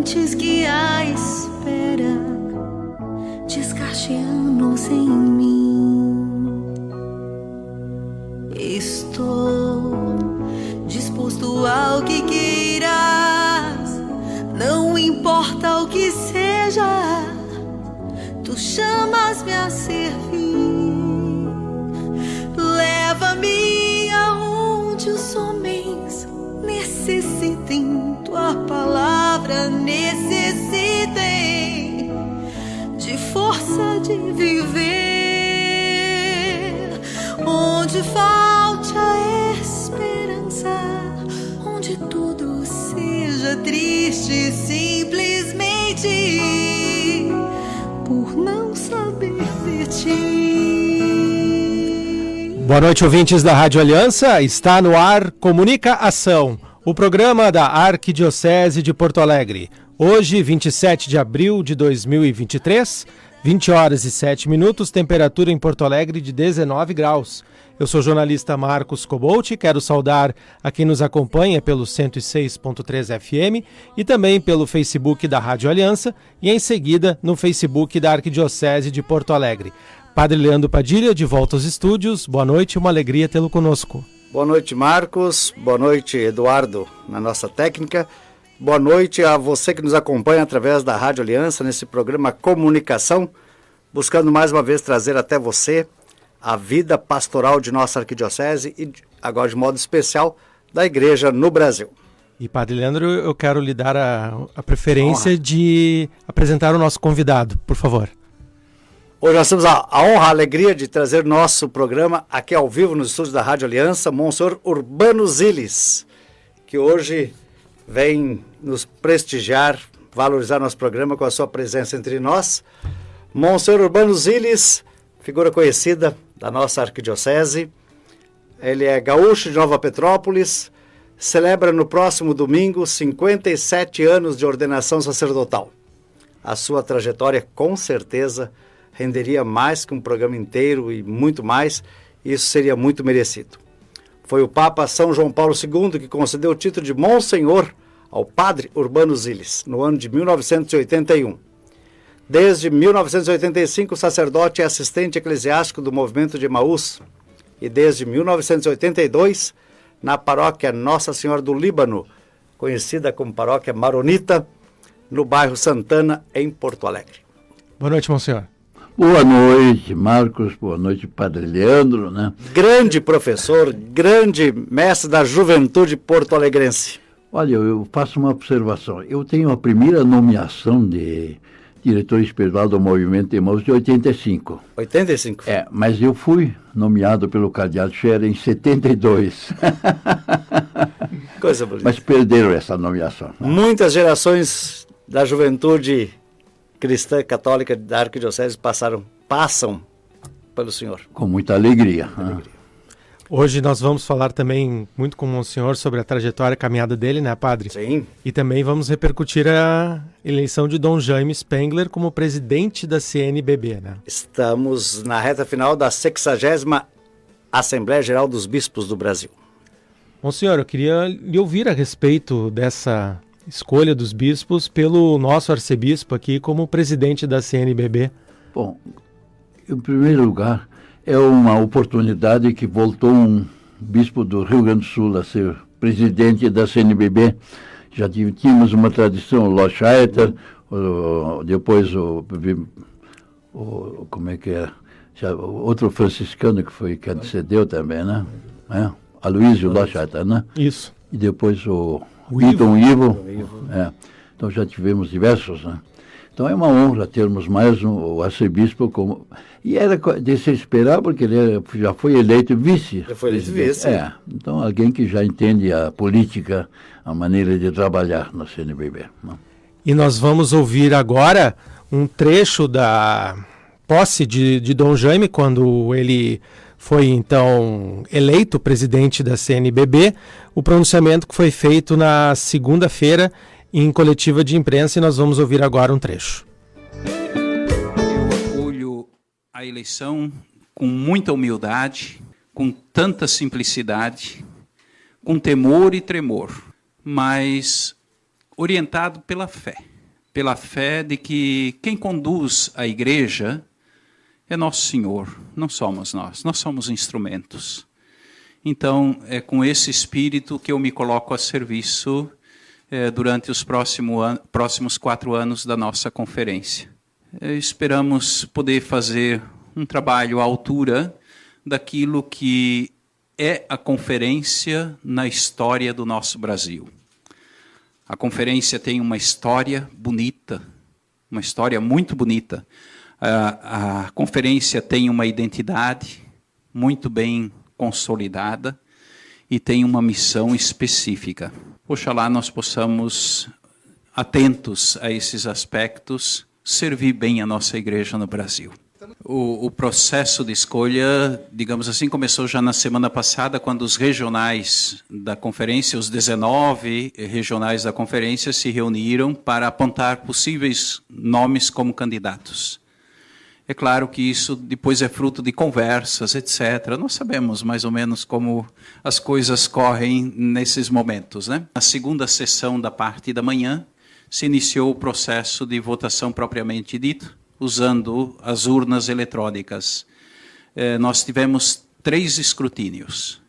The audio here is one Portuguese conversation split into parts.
antes que a espera desgaste anos em mim. Estou disposto ao que queiras, não importa o que seja, tu chamas-me a servir. Leva-me aonde os homens necessitem, tua palavra necessitem de força de viver. Onde falte a esperança, onde tudo seja triste, simplesmente por não saber de ti. Boa noite, ouvintes da Rádio Aliança. Está no ar Comunica Ação, o programa da Arquidiocese de Porto Alegre. Hoje, 27 de abril de 2023, 20 horas e 7 minutos, temperatura em Porto Alegre de 19 graus. Eu sou o jornalista Marcos Cobolt, quero saudar a quem nos acompanha pelo 106.3 FM e também pelo Facebook da Rádio Aliança e em seguida no Facebook da Arquidiocese de Porto Alegre. Padre Leandro Padilha, de volta aos estúdios. Boa noite, uma alegria tê-lo conosco. Boa noite, Marcos. Boa noite, Eduardo, na nossa técnica. Boa noite a você que nos acompanha através da Rádio Aliança nesse programa Comunicação, buscando mais uma vez trazer até você a vida pastoral de nossa arquidiocese e agora de modo especial da igreja no Brasil. E Padre Leandro, eu quero lhe dar a preferência de apresentar o nosso convidado, por favor. Hoje nós temos a honra, a alegria de trazer nosso programa aqui ao vivo nos estúdios da Rádio Aliança, Monsenhor Urbano Ziles, que hoje vem nos prestigiar, valorizar nosso programa com a sua presença entre nós. Monsenhor Urbano Ziles, figura conhecida da nossa arquidiocese, ele é gaúcho de Nova Petrópolis, celebra no próximo domingo 57 anos de ordenação sacerdotal. A sua trajetória, com certeza, renderia mais que um programa inteiro e muito mais, isso seria muito merecido. Foi o Papa São João Paulo II que concedeu o título de Monsenhor ao Padre Urbano Ziles, no ano de 1981. Desde 1985, o sacerdote é assistente eclesiástico do movimento de Emaús e desde 1982, na paróquia Nossa Senhora do Líbano, conhecida como paróquia Maronita, no bairro Santana, em Porto Alegre. Boa noite, Monsenhor. Boa noite, Marcos. Boa noite, Padre Leandro, né? Grande professor, grande mestre da juventude porto-alegrense. Olha, eu faço uma observação. Eu tenho a primeira nomeação de diretor espiritual do Movimento Emaús de 85. 85? É, mas eu fui nomeado pelo Cardeal Scherer em 72. Coisa bonita. Mas perderam essa nomeação. Né? Muitas gerações da juventude cristã católica da arquidiocese passam pelo senhor. Com muita alegria. Hoje nós vamos falar também muito com o Monsenhor sobre a trajetória e caminhada dele, né, Padre? Sim. E também vamos repercutir a eleição de Dom Jaime Spengler como presidente da CNBB, né? Estamos na reta final da 60ª Assembleia Geral dos Bispos do Brasil. Monsenhor, eu queria lhe ouvir a respeito dessa escolha dos bispos pelo nosso arcebispo aqui como presidente da CNBB. Bom, em primeiro lugar, é uma oportunidade que voltou um bispo do Rio Grande do Sul a ser presidente da CNBB. Já tínhamos uma tradição, o Lord Scheiter, depois como é que é? Outro franciscano que antecedeu também, né? Aloysio Lord Scheiter, né? Isso. E depois o Dom Ivo. Então já tivemos diversos, né? Então é uma honra termos mais o arcebispo como... E era de se esperar, porque ele já foi eleito vice. Já foi eleito vice. Então alguém que já entende a política, a maneira de trabalhar na CNBB. Não? E nós vamos ouvir agora um trecho da posse de Dom Jaime, quando ele foi então eleito presidente da CNBB, o pronunciamento que foi feito na segunda-feira em coletiva de imprensa, e nós vamos ouvir agora um trecho. Eu acolho a eleição com muita humildade, com tanta simplicidade, com temor e tremor, mas orientado pela fé. pela fé de que quem conduz a igreja é nosso Senhor, não somos nós somos instrumentos. Então, é com esse espírito que eu me coloco a serviço durante os próximos 4 anos da nossa conferência. Esperamos poder fazer um trabalho à altura daquilo que é a conferência na história do nosso Brasil. A conferência tem uma história bonita, uma história muito bonita. A conferência tem uma identidade muito bem consolidada e tem uma missão específica. Oxalá nós possamos, atentos a esses aspectos, servir bem a nossa igreja no Brasil. O processo de escolha, digamos assim, começou já na semana passada, quando os regionais da conferência, os 19 regionais da conferência, se reuniram para apontar possíveis nomes como candidatos. É claro que isso depois é fruto de conversas, etc. Nós sabemos mais ou menos como as coisas correm nesses momentos, né? Na segunda sessão da parte da manhã, se iniciou o processo de votação propriamente dito, usando as urnas eletrônicas. Nós tivemos 3 escrutínios.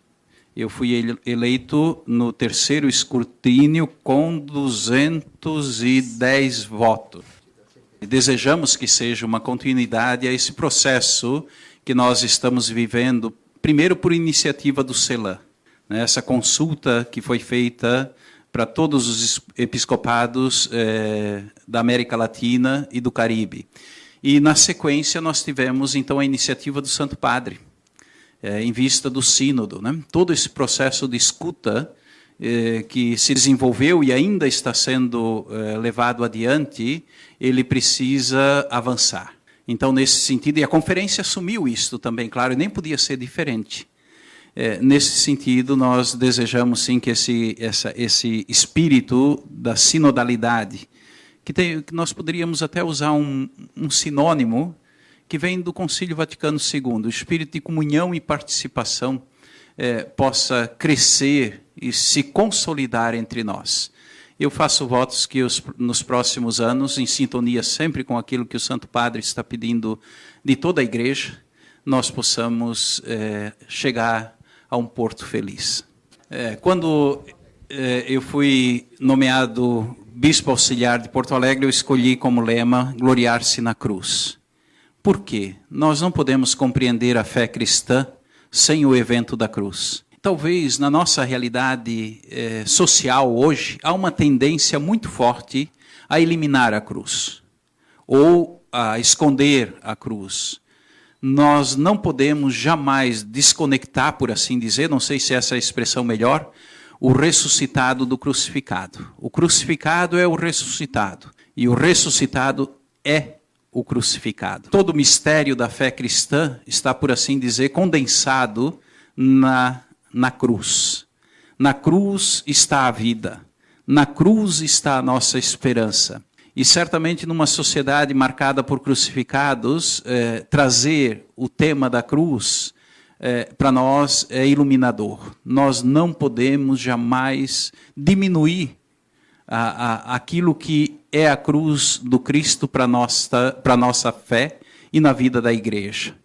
Eu fui eleito no 3º escrutínio com 210 votos. Desejamos que seja uma continuidade a esse processo que nós estamos vivendo, primeiro por iniciativa do CELAM, né? Essa consulta que foi feita para todos os episcopados da América Latina e do Caribe. E, na sequência, nós tivemos, então, a iniciativa do Santo Padre, em vista do sínodo, né? Todo esse processo de escuta que se desenvolveu e ainda está sendo levado adiante, ele precisa avançar. Então, nesse sentido, e a conferência assumiu isto também, claro, e nem podia ser diferente. Nesse sentido, nós desejamos, sim, que esse espírito da sinodalidade, que nós poderíamos até usar um sinônimo que vem do Concílio Vaticano II, o espírito de comunhão e participação possa crescer e se consolidar entre nós. Eu faço votos que nos próximos anos, em sintonia sempre com aquilo que o Santo Padre está pedindo de toda a igreja, nós possamos chegar a um porto feliz. Quando eu fui nomeado bispo auxiliar de Porto Alegre, eu escolhi como lema gloriar-se na cruz. Por quê? Nós não podemos compreender a fé cristã sem o evento da cruz. Talvez na nossa realidade social hoje, há uma tendência muito forte a eliminar a cruz, ou a esconder a cruz. Nós não podemos jamais desconectar, por assim dizer, não sei se essa é a expressão melhor, o ressuscitado do crucificado. O crucificado é o ressuscitado, e o ressuscitado é o crucificado. Todo o mistério da fé cristã está, por assim dizer, condensado na cruz. Na cruz está a vida. Na cruz está a nossa esperança. E certamente numa sociedade marcada por crucificados, trazer o tema da cruz para nós é iluminador. Nós não podemos jamais diminuir aquilo que é a cruz do Cristo para a nossa fé e na vida da igreja.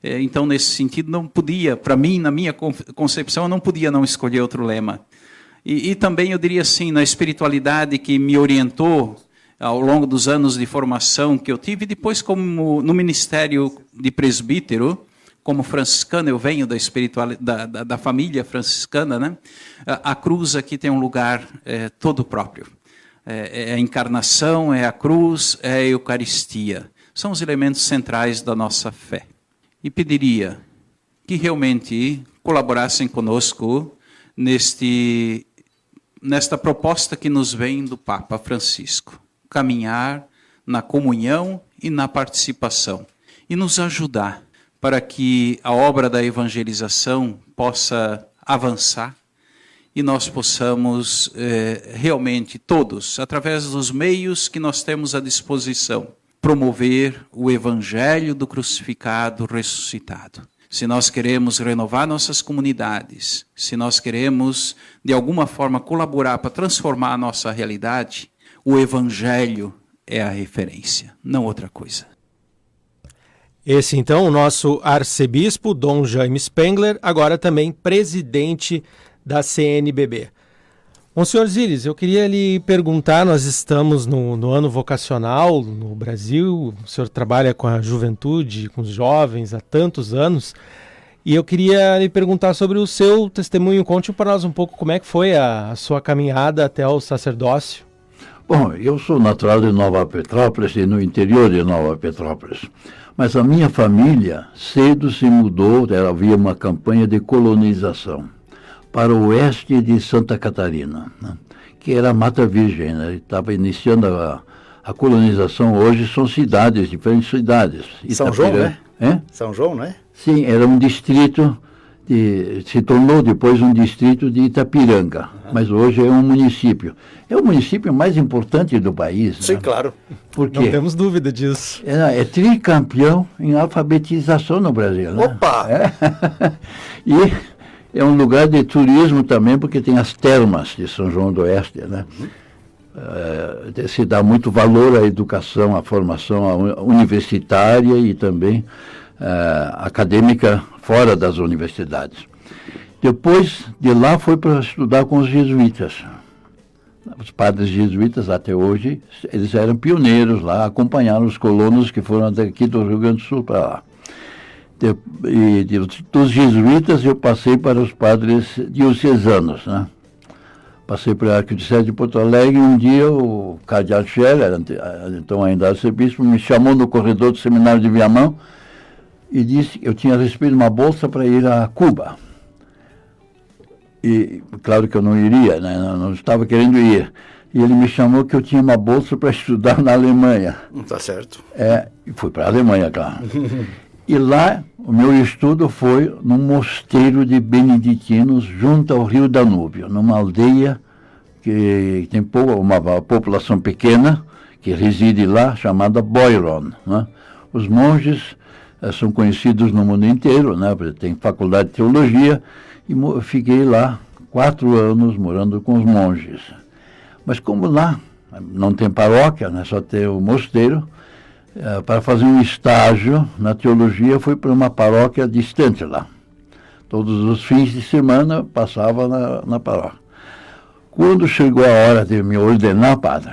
Então, nesse sentido, não podia, para mim, na minha concepção, eu não podia não escolher outro lema. E também, eu diria assim, na espiritualidade que me orientou ao longo dos anos de formação que eu tive, depois como no ministério de presbítero, como franciscano, eu venho da espiritualidade da família franciscana, né? A cruz aqui tem um lugar todo próprio. É a encarnação, é a cruz, é a Eucaristia. São os elementos centrais da nossa fé. E pediria que realmente colaborassem conosco nesta proposta que nos vem do Papa Francisco. Caminhar na comunhão e na participação. E nos ajudar para que a obra da evangelização possa avançar e nós possamos realmente todos, através dos meios que nós temos à disposição, promover o evangelho do crucificado ressuscitado. Se nós queremos renovar nossas comunidades, se nós queremos de alguma forma colaborar para transformar a nossa realidade, o evangelho é a referência, não outra coisa. Esse, então, o nosso arcebispo, Dom Jaime Spengler, agora também presidente da CNBB. Monsenhor Zilis, eu queria lhe perguntar, nós estamos no ano vocacional no Brasil, o senhor trabalha com a juventude, com os jovens há tantos anos, e eu queria lhe perguntar sobre o seu testemunho. Conte para nós um pouco como é que foi a sua caminhada até o sacerdócio. Bom, eu sou natural de Nova Petrópolis e no interior de Nova Petrópolis. Mas a minha família cedo se mudou, havia uma campanha de colonização para o oeste de Santa Catarina, né, que era a Mata Virgem, né, estava iniciando a colonização. Hoje são cidades, diferentes cidades. São João, né? São João, né? Sim, era um distrito, se tornou depois um distrito de Itapiranga, mas hoje é um município. É o município mais importante do país. Sim, né? claro. Por quê? Não temos dúvida disso. É tricampeão em alfabetização no Brasil. Né? Opa! E é um lugar de turismo também, porque tem as termas de São João do Oeste, né? Se dá muito valor à educação, à formação universitária e também acadêmica fora das universidades. Depois de lá foi para estudar com os jesuítas. Os padres jesuítas até hoje, eles eram pioneiros lá, acompanharam os colonos que foram daqui do Rio Grande do Sul para lá. Dos jesuítas eu passei para os padres diocesanos, né? Passei para a Arquidiocese de Porto Alegre. Um dia o cardeal Scherer, então ainda arcebispo, me chamou no corredor do seminário de Viamão e disse que eu tinha recebido uma bolsa para ir a Cuba. E claro que eu não iria, né? Não estava querendo ir. E ele me chamou que eu tinha uma bolsa para estudar na Alemanha. Tá certo. E fui para a Alemanha, claro. E lá o meu estudo foi num mosteiro de beneditinos junto ao rio Danúbio, numa aldeia que tem uma população pequena que reside lá, chamada Boiron, né? Os monges são conhecidos no mundo inteiro, né? Tem faculdade de teologia, e fiquei lá 4 anos morando com os monges. Mas como lá não tem paróquia, né? Só tem o mosteiro, para fazer um estágio na teologia fui para uma paróquia distante lá. Todos os fins de semana passava na paróquia. Quando chegou a hora de me ordenar padre,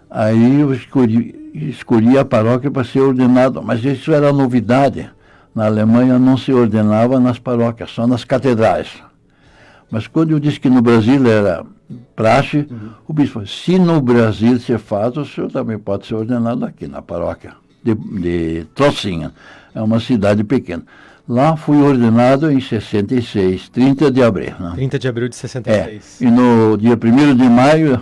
aí eu escolhi a paróquia para ser ordenado, mas isso era novidade. Na Alemanha não se ordenava nas paróquias, só nas catedrais. Mas quando eu disse que no Brasil era praxe, o bispo falou, se no Brasil se faz, o senhor também pode ser ordenado aqui na paróquia de Trocinha. É uma cidade pequena. Lá fui ordenado em 66, 30 de abril. Né? 30 de abril de 66. E no dia 1º de maio,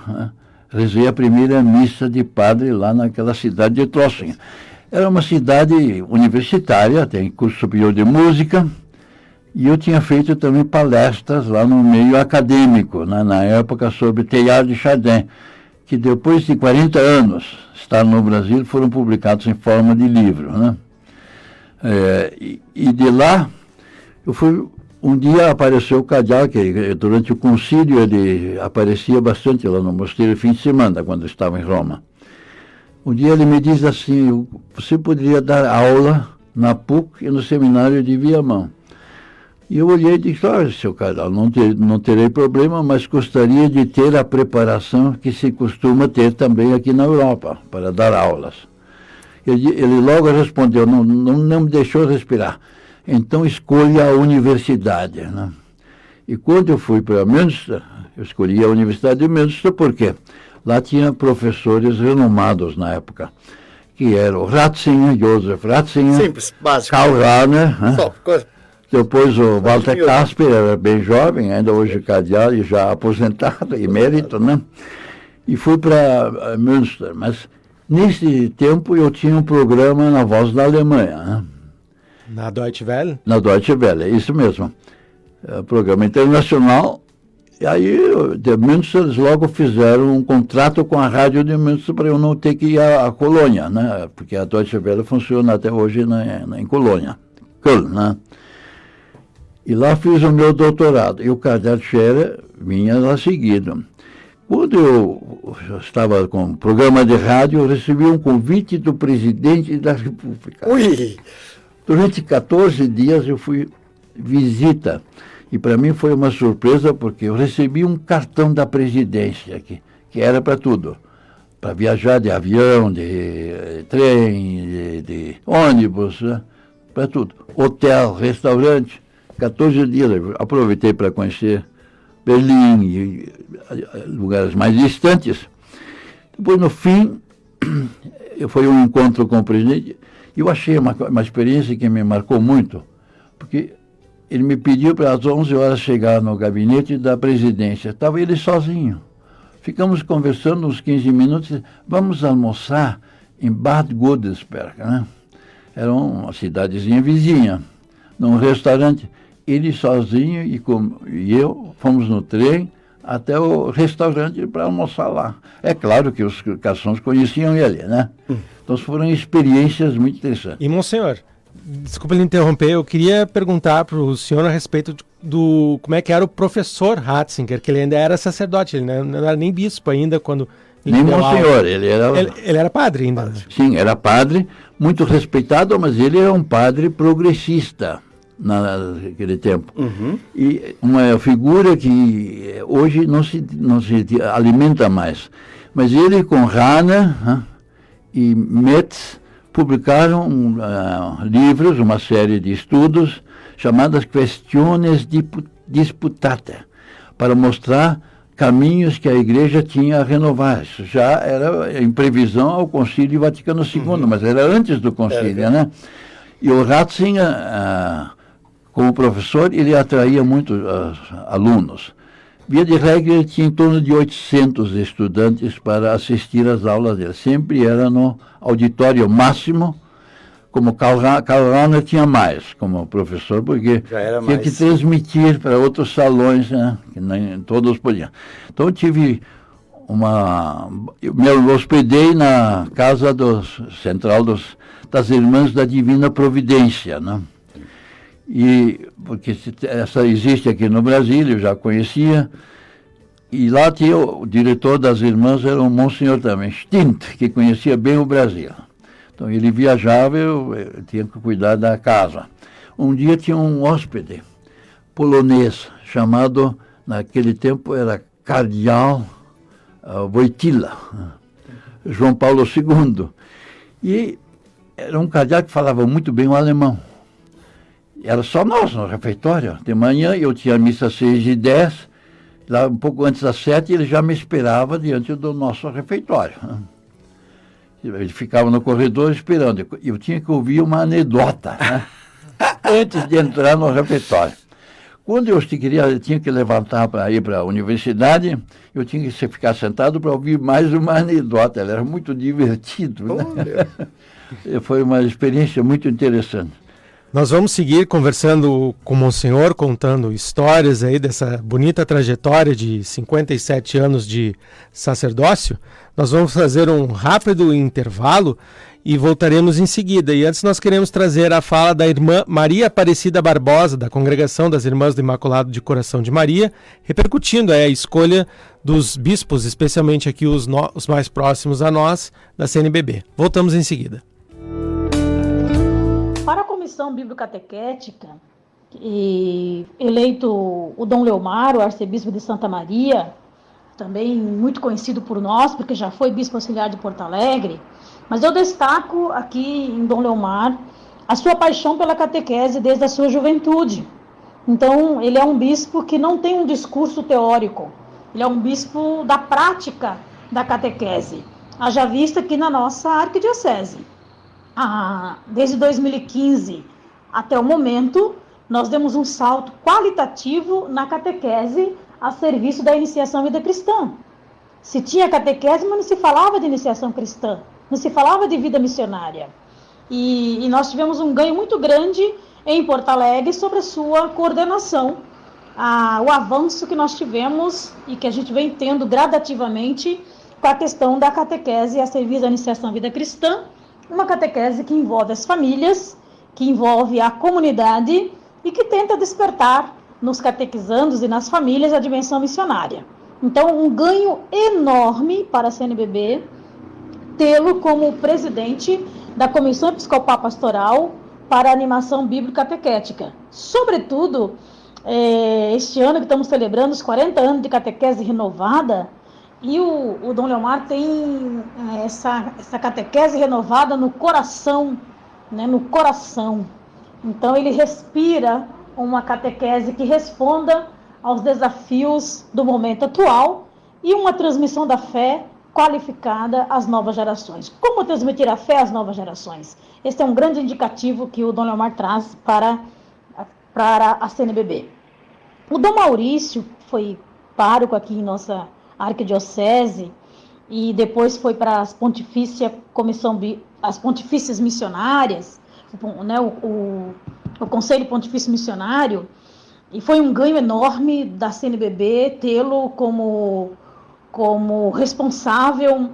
rezei a primeira missa de padre lá naquela cidade de Trocinha. Era uma cidade universitária, tem curso superior de música, e eu tinha feito também palestras lá no meio acadêmico, né, na época sobre Teilhard de Chardin, que depois de 40 anos estar no Brasil foram publicados em forma de livro. Né? E de lá, um dia apareceu o cardeal, que durante o concílio ele aparecia bastante lá no mosteiro fim de semana, quando eu estava em Roma. Um dia ele me diz assim, você poderia dar aula na PUC e no seminário de Viamão. E eu olhei e disse, olha, seu cardeal, não terei problema, mas gostaria de ter a preparação que se costuma ter também aqui na Europa, para dar aulas. Ele logo respondeu, não me deixou respirar. Então escolha a universidade. Né? E quando eu fui para Münster, eu escolhi a Universidade de Münster, por quê? Lá tinha professores renomados na época, que eram Ratzinger, Josef Ratzinger, Simples, básico. Karl Rahner, né? Só, coisa. Depois o Walter Casper, era bem jovem, ainda hoje cardeal e já aposentado, emérito, né? E fui para Münster. Mas nesse tempo eu tinha um programa na Voz da Alemanha, né? Na Deutsche Welle? Na Deutsche Welle, isso mesmo. Programa internacional. E aí, de Münster, eles logo fizeram um contrato com a rádio de Münster para eu não ter que ir à Colônia, né? Porque a Deutsche Welle funciona até hoje em Colônia, Köln, né? E lá fiz o meu doutorado. E o cardeal Scherer vinha lá seguido. Quando eu estava com um programa de rádio, eu recebi um convite do presidente da República. Ui! Durante 14 dias eu fui visita. E para mim foi uma surpresa, porque eu recebi um cartão da presidência, que era para tudo. Para viajar de avião, de trem, de ônibus, né? Para tudo. Hotel, restaurante. 14 dias eu aproveitei para conhecer Berlim e lugares mais distantes. Depois, no fim, foi um encontro com o presidente. E eu achei uma experiência que me marcou muito, porque ele me pediu para às 11 horas chegar no gabinete da presidência. Estava ele sozinho. Ficamos conversando uns 15 minutos. Vamos almoçar em Bad Godesberg, né? Era uma cidadezinha vizinha, num restaurante. Ele sozinho e eu fomos no trem até o restaurante para almoçar lá. É claro que os garçons conheciam ele, né? Então foram experiências muito interessantes. E, Monsenhor, desculpa lhe interromper, eu queria perguntar para o senhor a respeito do como é que era o professor Ratzinger, que ele ainda era sacerdote, ele não era nem bispo ainda quando... Nem Monsenhor, ele era padre ainda. Padre. Sim, era padre, muito respeitado, mas ele era um padre progressista naquele tempo. Uhum. E uma figura que hoje não se alimenta mais. Mas ele com Rahner e Metz publicaram livros, uma série de estudos, chamadas Questiones Disputate, para mostrar caminhos que a Igreja tinha a renovar. Isso já era em previsão ao Concílio Vaticano II, mas era antes do Concílio, né? E o Ratzinger, como professor, ele atraía muito alunos. Via de regra, ele tinha em torno de 800 estudantes para assistir às aulas dele. Sempre era no auditório máximo, como Karl Rahner tinha mais como professor, porque tinha que transmitir para outros salões, né, que nem todos podiam. Então eu tive eu me hospedei na casa central das Irmãs da Divina Providência, né? E porque essa existe aqui no Brasil, eu já conhecia, e lá tinha o diretor das irmãs, era um monsenhor também, Stint, que conhecia bem o Brasil. Então ele viajava, eu tinha que cuidar da casa. Um dia tinha um hóspede polonês, chamado, naquele tempo era Cardeal Wojtyła, João Paulo II. E era um cardeal que falava muito bem o alemão. Era só nós no refeitório. De manhã eu tinha a missa às 6h10, lá um pouco antes das 7 ele já me esperava diante do nosso refeitório. Ele ficava no corredor esperando. Eu tinha que ouvir uma anedota, né? Antes de entrar no refeitório. Quando eu tinha que levantar para ir para a universidade, eu tinha que ficar sentado para ouvir mais uma anedota. Ela era muito divertido, né? Foi uma experiência muito interessante. Nós vamos seguir conversando com o Monsenhor, contando histórias aí dessa bonita trajetória de 57 anos de sacerdócio. Nós vamos fazer um rápido intervalo e voltaremos em seguida. E antes nós queremos trazer a fala da irmã Maria Aparecida Barbosa, da Congregação das Irmãs do Imaculado de Coração de Maria, repercutindo a escolha dos bispos, especialmente aqui os mais próximos a nós, da CNBB. Voltamos em seguida. Para a Comissão Bíblico-Catequética, eleito o Dom Leomar, o arcebispo de Santa Maria, também muito conhecido por nós, porque já foi bispo auxiliar de Porto Alegre, mas eu destaco aqui em Dom Leomar a sua paixão pela catequese desde a sua juventude. Então, ele é um bispo que não tem um discurso teórico, ele é um bispo da prática da catequese, haja vista aqui na nossa arquidiocese. Desde 2015 até o momento, nós demos um salto qualitativo na catequese a serviço da iniciação à vida cristã. Se tinha catequese, mas não se falava de iniciação cristã, não se falava de vida missionária. E nós tivemos um ganho muito grande em Porto Alegre sobre a sua coordenação, o avanço que nós tivemos e que a gente vem tendo gradativamente com a questão da catequese a serviço da iniciação à vida cristã, uma catequese que envolve as famílias, que envolve a comunidade e que tenta despertar nos catequizandos e nas famílias a dimensão missionária. Então, um ganho enorme para a CNBB tê-lo como presidente da Comissão Episcopal Pastoral para a Animação Bíblica Catequética. Sobretudo, este ano que estamos celebrando os 40 anos de catequese renovada, e o Dom Leomar tem essa catequese renovada no coração, né, no coração. Então, ele respira uma catequese que responda aos desafios do momento atual e uma transmissão da fé qualificada às novas gerações. Como transmitir a fé às novas gerações? Esse é um grande indicativo que o Dom Leomar traz para a CNBB. O Dom Maurício foi pároco aqui em nossa arquidiocese e depois foi para as pontifícias missionárias, né, o Conselho Pontifício Missionário, e foi um ganho enorme da CNBB tê-lo como responsável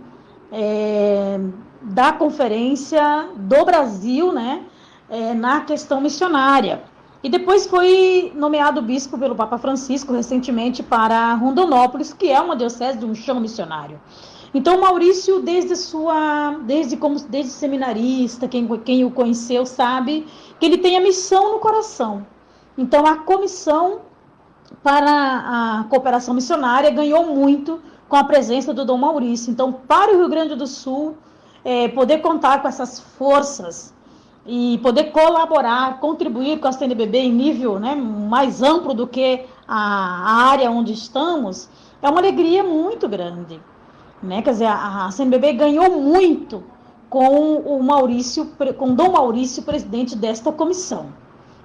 da Conferência do Brasil, né, na questão missionária. E depois foi nomeado bispo pelo Papa Francisco recentemente para Rondonópolis, que é uma diocese de um chão missionário. Então, Maurício, desde seminarista, quem o conheceu sabe que ele tem a missão no coração. Então, a comissão para a cooperação missionária ganhou muito com a presença do Dom Maurício. Então, para o Rio Grande do Sul, poder contar com essas forças e poder colaborar, contribuir com a CNBB em nível, né, mais amplo do que a área onde estamos, é uma alegria muito grande. Né? Quer dizer, a CNBB ganhou muito com o Dom Maurício, presidente desta comissão.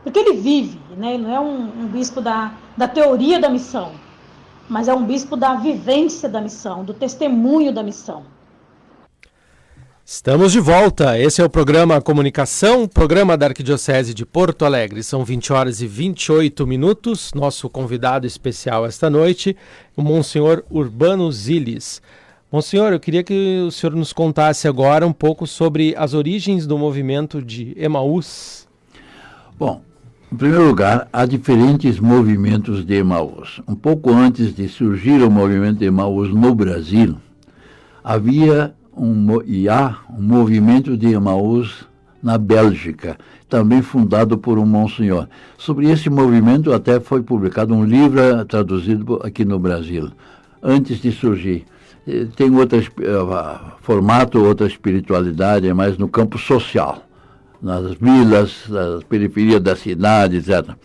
Porque ele vive, né? Ele não é um bispo da teoria da missão, mas é um bispo da vivência da missão, do testemunho da missão. Estamos de volta. Esse é o programa Comunicação, programa da Arquidiocese de Porto Alegre. São 20h28. Nosso convidado especial esta noite, o Monsenhor Urbano Zilis. Monsenhor, eu queria que o senhor nos contasse agora um pouco sobre as origens do movimento de Emaús. Bom, em primeiro lugar, há diferentes movimentos de Emaús. Um pouco antes de surgir o movimento de Emaús no Brasil, havia há um movimento de Emaús na Bélgica, também fundado por um monsenhor. Sobre esse movimento até foi publicado um livro traduzido aqui no Brasil, antes de surgir. Tem outro formato, outra espiritualidade, mas no campo social, nas vilas, nas periferias da cidade, etc.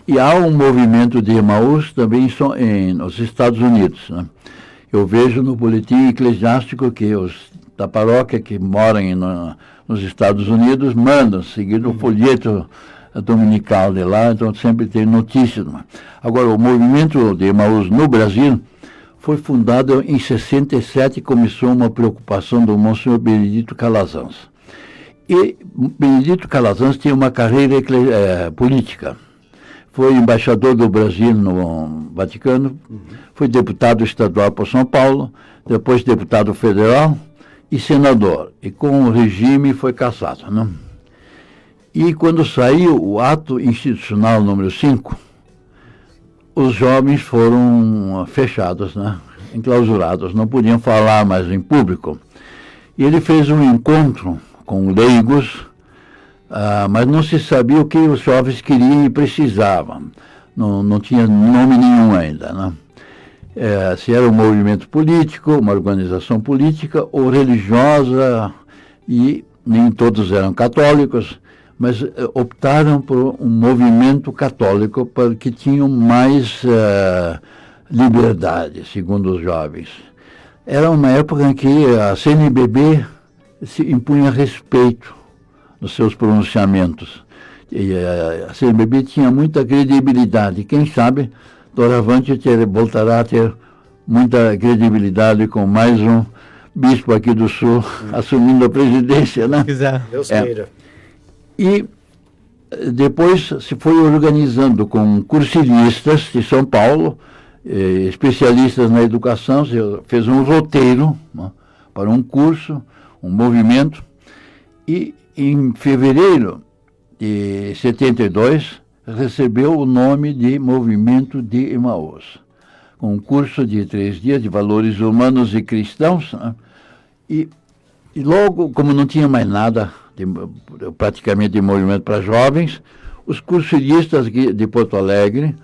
E há um movimento de Emaús também nos Estados Unidos, né? Eu vejo no boletim eclesiástico que os da paróquia que moram nos Estados Unidos mandam, seguindo o folheto dominical de lá, então sempre tem notícias. Agora, o movimento de Emaús no Brasil foi fundado em 67 e começou uma preocupação do Monsenhor Benedito Calazans. E Benedito Calazans tinha uma carreira política. Foi embaixador do Brasil no Vaticano, foi deputado estadual por São Paulo, depois deputado federal e senador. E com o regime foi cassado, né? E quando saiu o ato institucional número 5, os jovens foram fechados, né? Enclausurados, não podiam falar mais em público. E ele fez um encontro com leigos, mas não se sabia o que os jovens queriam e precisavam. Não tinha nome nenhum ainda, né? Se era um movimento político, uma organização política ou religiosa, e nem todos eram católicos, mas optaram por um movimento católico porque tinham mais liberdade, segundo os jovens. Era uma época em que a CNBB se impunha respeito nos seus pronunciamentos. E a CNBB tinha muita credibilidade. Quem sabe, doravante voltará a ter muita credibilidade com mais um bispo aqui do Sul assumindo a presidência, né? Deus queira. E depois se foi organizando com cursilistas de São Paulo, especialistas na educação, fez um roteiro, né, para um curso, um movimento, e em fevereiro de 72 recebeu o nome de Movimento de Emaús. com um curso de 3 dias de valores humanos e cristãos, né? E logo, como não tinha mais nada praticamente de movimento para jovens, os cursillistas de Porto Alegre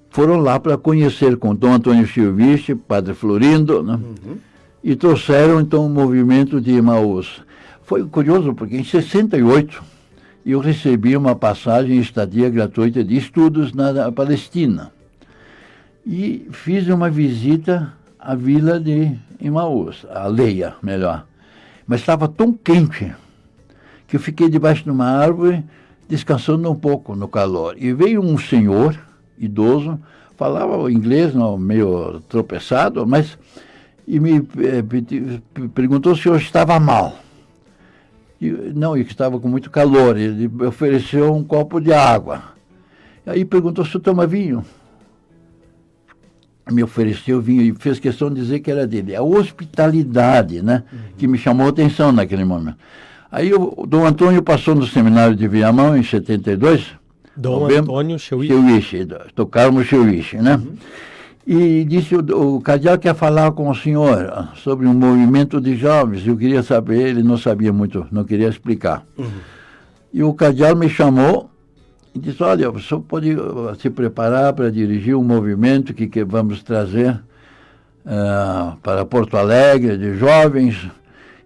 foram lá para conhecer com Dom Antônio Chilvich, Padre Florindo, né? E trouxeram então o movimento de Emaús. Foi curioso porque em 68 eu recebi uma passagem e estadia gratuita de estudos na Palestina e fiz uma visita à vila de Emaús, a Leia, melhor. Mas estava tão quente que eu fiquei debaixo de uma árvore descansando um pouco no calor. E veio um senhor idoso, falava inglês meio tropeçado, mas e me perguntou se eu estava mal. Não, eu estava com muito calor. Ele me ofereceu um copo de água. Aí perguntou se eu toma vinho. Me ofereceu vinho e fez questão de dizer que era dele. A hospitalidade, né, que me chamou a atenção naquele momento. Aí o Dom Antônio passou no seminário de Viamão em 72. Dom Antônio Chilvich, Carmo Chilvich, né? E disse, o cardeal quer falar com o senhor sobre um movimento de jovens. Eu queria saber, ele não sabia muito, não queria explicar. E o cardeal me chamou e disse, olha, o senhor pode se preparar para dirigir um movimento que vamos trazer para Porto Alegre, de jovens.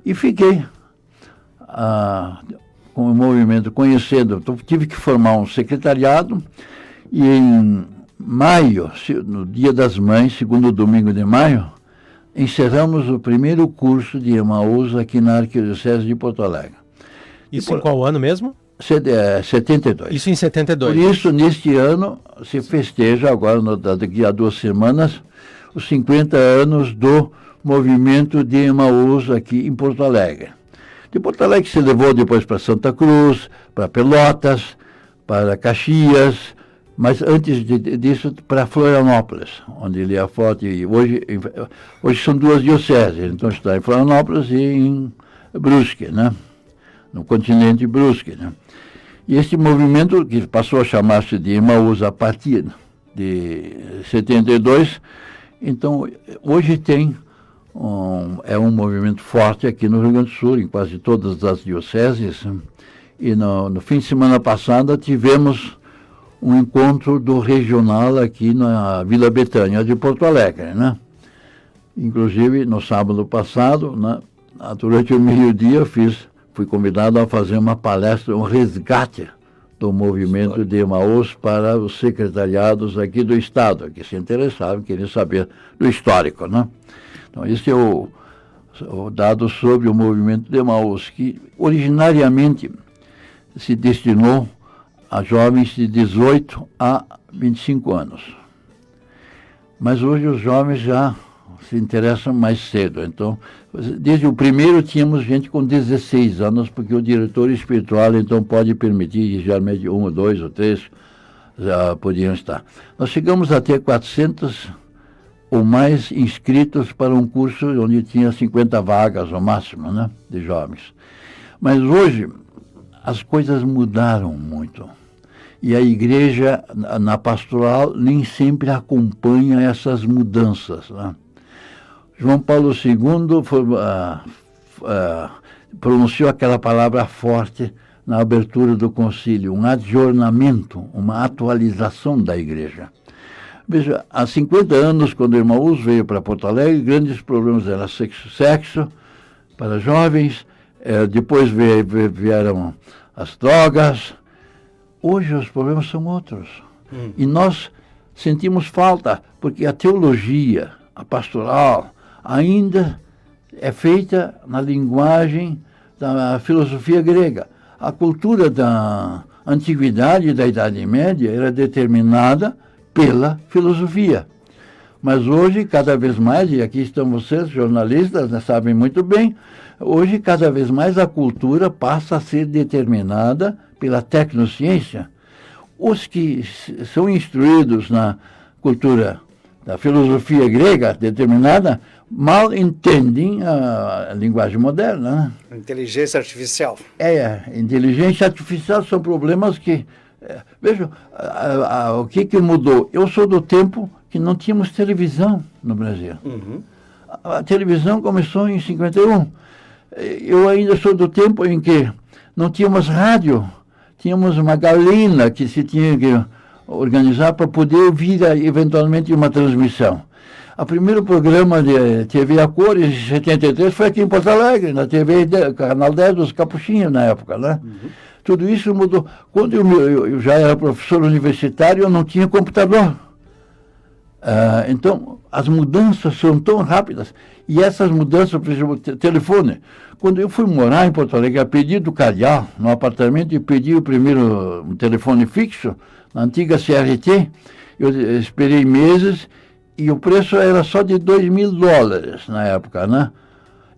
E fiquei com o movimento, conhecendo. Então, tive que formar um secretariado e em maio, no Dia das Mães, segundo domingo de maio, encerramos o primeiro curso de Emaús aqui na Arquidiocese de Porto Alegre. Isso em qual ano mesmo? 72. Isso em 72. Por isso, neste ano, se festeja agora, daqui a 2 semanas, os 50 anos do movimento de Emaús aqui em Porto Alegre. De Porto Alegre se levou depois para Santa Cruz, para Pelotas, para Caxias, mas antes disso para Florianópolis, onde ele é forte. E hoje são 2 dioceses, então está em Florianópolis e em Brusque, né? No continente Brusque, né? E esse movimento, que passou a chamar-se de Emaús a partir de 72, então hoje tem um movimento forte aqui no Rio Grande do Sul, em quase todas as dioceses. E no fim de semana passada tivemos um encontro do regional aqui na Vila Betânia de Porto Alegre, né? Inclusive, no sábado passado, né, durante o meio-dia, fui convidado a fazer uma palestra, um resgate do movimento de Emaús para os secretariados aqui do Estado, que se interessavam, queriam saber do histórico, né? Então, esse é o dado sobre o movimento de Emaús, que originariamente se destinou a jovens de 18 a 25 anos. Mas hoje os jovens já se interessam mais cedo. Então, desde o primeiro tínhamos gente com 16 anos, porque o diretor espiritual então pode permitir, geralmente 1, 2 ou 3 já podiam estar. Nós chegamos a ter 400 ou mais inscritos para um curso onde tinha 50 vagas ao máximo, né, de jovens. Mas hoje as coisas mudaram muito. E a igreja, na pastoral, nem sempre acompanha essas mudanças, né? João Paulo II pronunciou aquela palavra forte na abertura do concílio, um adjornamento, uma atualização da igreja. Veja, há 50 anos, quando o Emaús veio para Porto Alegre, grandes problemas eram sexo para jovens, depois vieram as drogas. Hoje os problemas são outros. E nós sentimos falta, porque a teologia, a pastoral, ainda é feita na linguagem da filosofia grega. A cultura da antiguidade e da Idade Média era determinada pela filosofia. Mas hoje, cada vez mais, e aqui estão vocês, jornalistas, né, sabem muito bem, hoje, cada vez mais, a cultura passa a ser determinada pela tecnociência. Os que são instruídos na cultura da filosofia grega determinada mal entendem a linguagem moderna, né? Inteligência artificial. Inteligência artificial são problemas que Veja, o que mudou? Eu sou do tempo que não tínhamos televisão no Brasil. A televisão começou em 51. Eu ainda sou do tempo em que não tínhamos rádio, tínhamos uma galena que se tinha que organizar para poder ouvir eventualmente uma transmissão. O primeiro programa de TV a cores, em 73, foi aqui em Porto Alegre, na TV, Canal 10 dos Capuchinhos, na época, né? Tudo isso mudou. Quando eu já era professor universitário, eu não tinha computador. Então, as mudanças são tão rápidas. E essas mudanças, por exemplo, telefone. Quando eu fui morar em Porto Alegre, a pedido do Calhau, no apartamento, e pedi o primeiro telefone fixo, na antiga CRT, eu esperei meses, e o preço era só de $2.000 na época, né?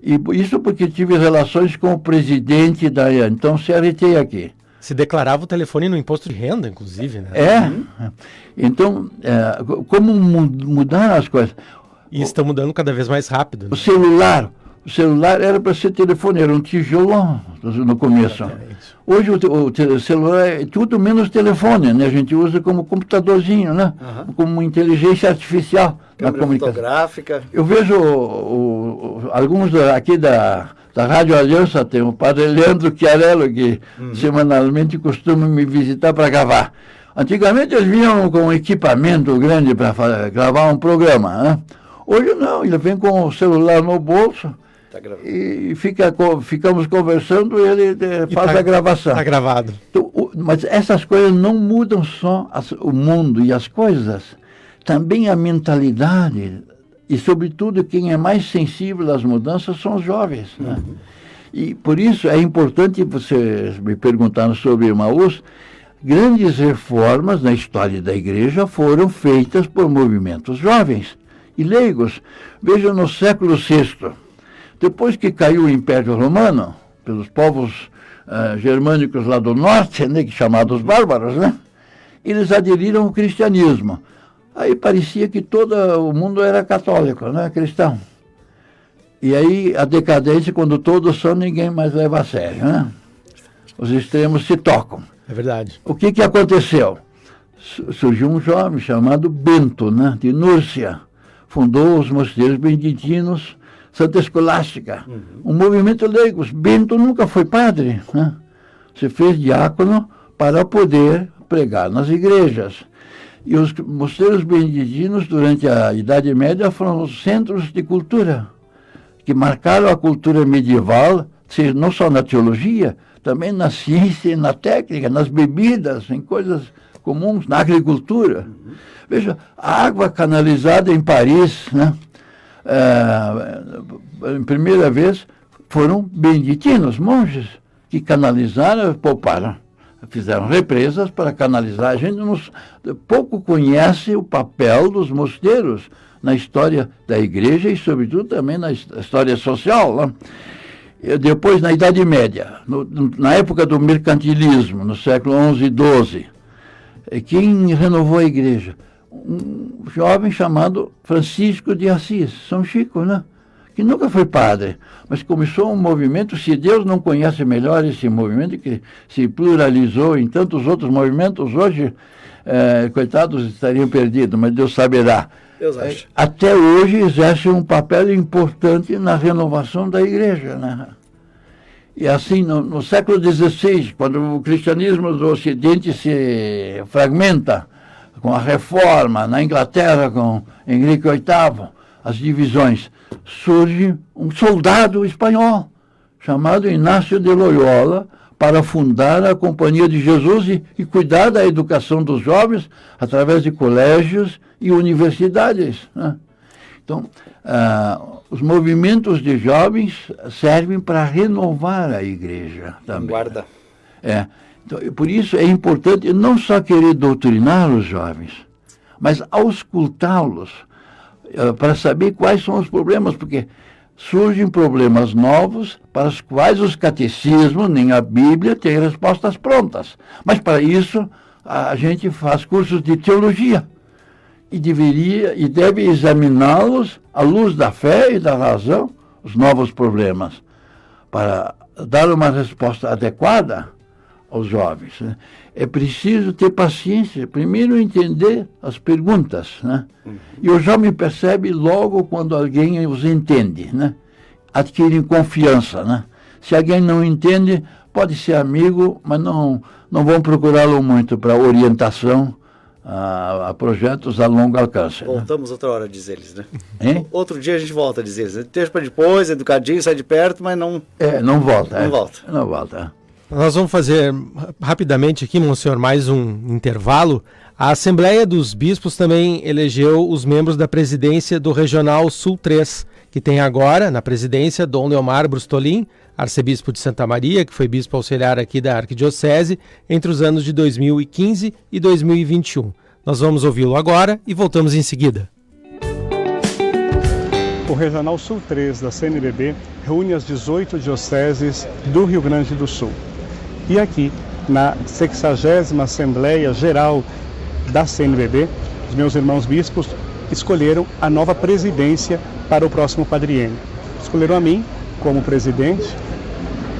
E isso porque tive relações com o presidente da então CRT aqui. Se declarava o telefone no imposto de renda, inclusive, né? Então, como mudar as coisas? E estão mudando cada vez mais rápido. Né? O celular era para ser telefone, era um tijolão no começo. Hoje o celular é tudo menos telefone, né? A gente usa como computadorzinho, né? Como inteligência artificial na comunicação. Fotográfica. Eu vejo alguns aqui da Rádio Aliança, tem o padre Leandro Chiarello, que semanalmente costuma me visitar para gravar. Antigamente eles vinham com um equipamento grande para gravar um programa, né? Hoje não, ele vem com o celular no bolso e ficamos conversando e ele faz a gravação. Está gravado. Então, mas essas coisas não mudam só o mundo e as coisas, também a mentalidade. E, sobretudo, quem é mais sensível às mudanças são os jovens. Né? E, por isso, é importante, vocês me perguntaram sobre Emaús, grandes reformas na história da igreja foram feitas por movimentos jovens e leigos. Vejam, no século VI, depois que caiu o Império Romano, pelos povos germânicos lá do norte, né, chamados bárbaros, né, eles aderiram ao cristianismo. Aí parecia que todo o mundo era católico, né, cristão. E aí a decadência, quando todos são, ninguém mais leva a sério, né? Os extremos se tocam. É verdade. O que aconteceu? Surgiu um jovem chamado Bento, né, de Núrcia. Fundou os mosteiros beneditinos, Santa Escolástica. Um movimento leigo. Bento nunca foi padre, né? Se fez diácono para poder pregar nas igrejas. E os mosteiros beneditinos, durante a Idade Média, foram os centros de cultura, que marcaram a cultura medieval, não só na teologia, também na ciência e na técnica, nas bebidas, em coisas comuns, na agricultura. Veja, a água canalizada em Paris, né? Em primeira vez, foram beneditinos, monges, que canalizaram e pouparam. Fizeram represas para canalizar. A gente pouco conhece o papel dos mosteiros na história da igreja e, sobretudo, também na história social. Né? Depois, na Idade Média, na época do mercantilismo, no século XI e XII, quem renovou a igreja? Um jovem chamado Francisco de Assis, São Chico, né? Que nunca foi padre, mas começou um movimento. Se Deus não conhece melhor esse movimento, que se pluralizou em tantos outros movimentos, hoje, coitados, estariam perdidos, mas Deus saberá. Deus acha. Até hoje exerce um papel importante na renovação da igreja, né? E assim, no século XVI, quando o cristianismo do Ocidente se fragmenta, com a reforma, na Inglaterra, com Henrique VIII, as divisões, surge um soldado espanhol, chamado Inácio de Loyola, para fundar a Companhia de Jesus e cuidar da educação dos jovens através de colégios e universidades. Né? Então, os movimentos de jovens servem para renovar a igreja também. Guarda. Então, por isso é importante não só querer doutrinar os jovens, mas auscultá-los para saber quais são os problemas, porque surgem problemas novos para os quais os catecismos, nem a Bíblia, têm respostas prontas. Mas para isso a gente faz cursos de teologia e deve examiná-los à luz da fé e da razão, os novos problemas, para dar uma resposta adequada aos jovens, né? É preciso ter paciência, primeiro entender as perguntas, né? E o jovem percebe logo quando alguém os entende, né? Adquirem confiança, né? Se alguém não entende, pode ser amigo, mas não vão procurá-lo muito para orientação a projetos a longo alcance. Voltamos outra hora, diz eles, né? Hein? Outro dia a gente volta, diz eles. Deixa para depois, educadinho, sai de perto, mas não... Não volta. Não volta. Não volta. Nós vamos fazer rapidamente aqui, Monsenhor, mais um intervalo. A Assembleia dos Bispos também elegeu os membros da presidência do Regional Sul 3, que tem agora, na presidência, Dom Leomar Brustolin, arcebispo de Santa Maria, que foi bispo auxiliar aqui da Arquidiocese, entre os anos de 2015 e 2021. Nós vamos ouvi-lo agora e voltamos em seguida. O Regional Sul 3 da CNBB reúne as 18 dioceses do Rio Grande do Sul. E aqui, na 60ª Assembleia Geral da CNBB, os meus irmãos bispos escolheram a nova presidência para o próximo quadriênio. Escolheram a mim como presidente,